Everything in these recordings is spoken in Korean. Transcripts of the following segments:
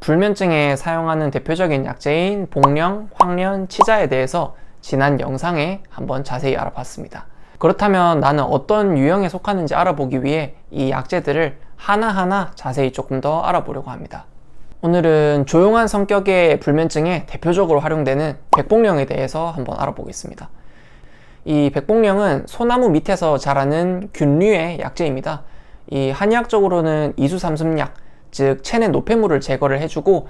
불면증에 사용하는 대표적인 약재인 복령, 황련, 치자에 대해서 지난 영상에 한번 자세히 알아봤습니다. 그렇다면 나는 어떤 유형에 속하는지 알아보기 위해 이 약재들을 하나하나 자세히 조금 더 알아보려고 합니다. 오늘은 조용한 성격의 불면증에 대표적으로 활용되는 백복령에 대해서 한번 알아보겠습니다. 이 백복령은 소나무 밑에서 자라는 균류의 약재입니다. 이 한의학적으로는 이수삼순약, 즉 체내 노폐물을 제거를 해주고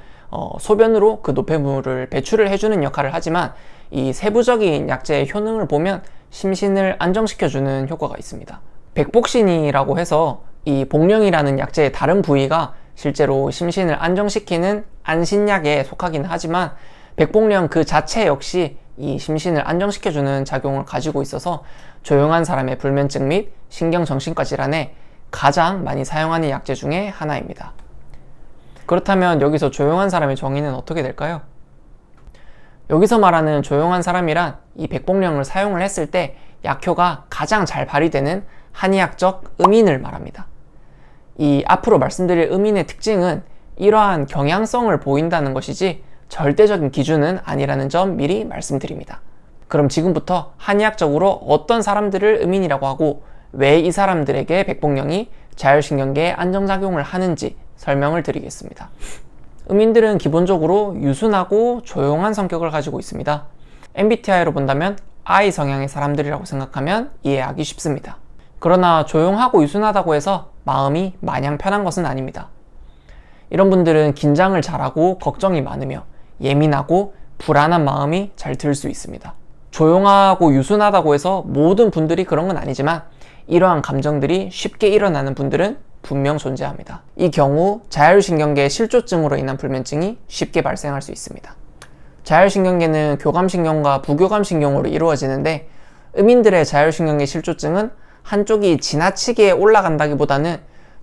소변으로 그 노폐물을 배출을 해주는 역할을 하지만 이 세부적인 약재의 효능을 보면 심신을 안정시켜주는 효과가 있습니다. 백복신이라고 해서 이 복령이라는 약재의 다른 부위가 실제로 심신을 안정시키는 안신약에 속하긴 하지만 백복령 그 자체 역시 이 심신을 안정시켜주는 작용을 가지고 있어서 조용한 사람의 불면증 및 신경정신과 질환에 가장 많이 사용하는 약재 중에 하나입니다. 그렇다면 여기서 조용한 사람의 정의는 어떻게 될까요? 여기서 말하는 조용한 사람이란 이 백복령을 사용을 했을 때 약효가 가장 잘 발휘되는 한의학적 음인을 말합니다. 이 앞으로 말씀드릴 음인의 특징은 이러한 경향성을 보인다는 것이지 절대적인 기준은 아니라는 점 미리 말씀드립니다. 그럼 지금부터 한의학적으로 어떤 사람들을 음인이라고 하고 왜 이 사람들에게 백복령이 자율신경계에 안정작용을 하는지 설명을 드리겠습니다. 음인들은 기본적으로 유순하고 조용한 성격을 가지고 있습니다. MBTI로 본다면 I 성향의 사람들이라고 생각하면 이해하기 쉽습니다. 그러나 조용하고 유순하다고 해서 마음이 마냥 편한 것은 아닙니다. 이런 분들은 긴장을 잘하고 걱정이 많으며 예민하고 불안한 마음이 잘 들 수 있습니다. 조용하고 유순하다고 해서 모든 분들이 그런 건 아니지만 이러한 감정들이 쉽게 일어나는 분들은 분명 존재합니다. 이 경우 자율신경계 실조증으로 인한 불면증이 쉽게 발생할 수 있습니다. 자율신경계는 교감신경과 부교감신경으로 이루어지는데 음인들의 자율신경계 실조증은 한쪽이 지나치게 올라간다기보다는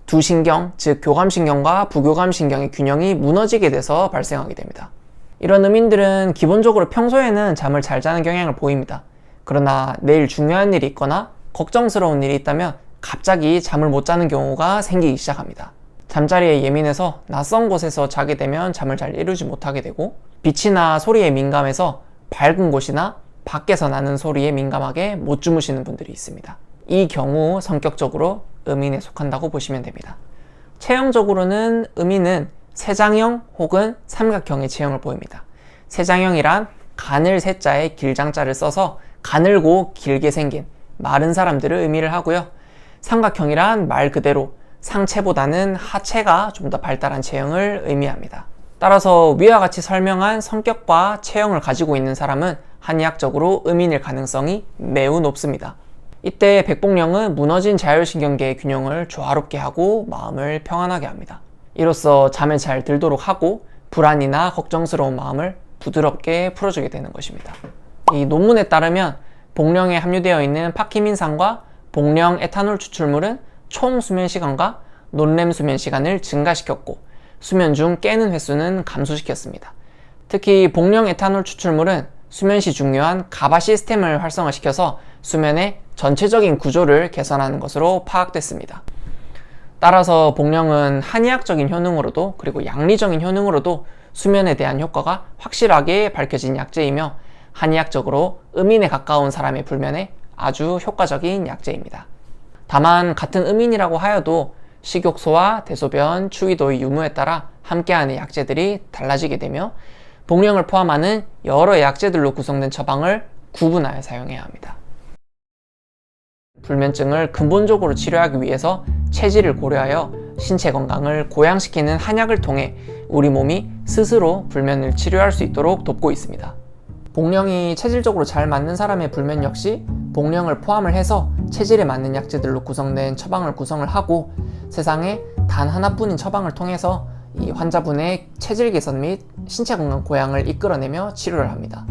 두 신경, 즉 교감신경과 부교감신경의 균형이 무너지게 돼서 발생하게 됩니다. 이런 음인들은 기본적으로 평소에는 잠을 잘 자는 경향을 보입니다. 그러나 내일 중요한 일이 있거나 걱정스러운 일이 있다면 갑자기 잠을 못 자는 경우가 생기기 시작합니다. 잠자리에 예민해서 낯선 곳에서 자게 되면 잠을 잘 이루지 못하게 되고 빛이나 소리에 민감해서 밝은 곳이나 밖에서 나는 소리에 민감하게 못 주무시는 분들이 있습니다. 이 경우 성격적으로 음인에 속한다고 보시면 됩니다. 체형적으로는 음인은 세장형 혹은 삼각형의 체형을 보입니다. 세장형이란 가늘 세자에 길장자를 써서 가늘고 길게 생긴 마른 사람들을 의미를 하고요. 삼각형이란 말 그대로 상체보다는 하체가 좀 더 발달한 체형을 의미합니다. 따라서 위와 같이 설명한 성격과 체형을 가지고 있는 사람은 한의학적으로 음인일 가능성이 매우 높습니다. 이때 백복령은 무너진 자율신경계의 균형을 조화롭게 하고 마음을 평안하게 합니다. 이로써 잠을 잘 들도록 하고 불안이나 걱정스러운 마음을 부드럽게 풀어주게 되는 것입니다. 이 논문에 따르면 복령에 함유되어 있는 파키민산과 복령 에탄올 추출물은 총 수면 시간과 논렘 수면 시간을 증가시켰고 수면 중 깨는 횟수는 감소시켰습니다. 특히 복령 에탄올 추출물은 수면 시 중요한 가바 시스템을 활성화시켜서 수면의 전체적인 구조를 개선하는 것으로 파악됐습니다. 따라서 복령은 한의학적인 효능으로도 그리고 양리적인 효능으로도 수면에 대한 효과가 확실하게 밝혀진 약재이며 한의학적으로 음인에 가까운 사람의 불면에 아주 효과적인 약재입니다. 다만 같은 음인이라고 하여도 식욕소와 대소변, 추위도의 유무에 따라 함께하는 약재들이 달라지게 되며 복령을 포함하는 여러 약재들로 구성된 처방을 구분하여 사용해야 합니다. 불면증을 근본적으로 치료하기 위해서 체질을 고려하여 신체 건강을 고양시키는 한약을 통해 우리 몸이 스스로 불면을 치료할 수 있도록 돕고 있습니다. 복령이 체질적으로 잘 맞는 사람의 불면 역시 복령을 포함을 해서 체질에 맞는 약재들로 구성된 처방을 구성을 하고 세상에 단 하나뿐인 처방을 통해서 이 환자분의 체질 개선 및 신체 건강 고양을 이끌어내며 치료를 합니다.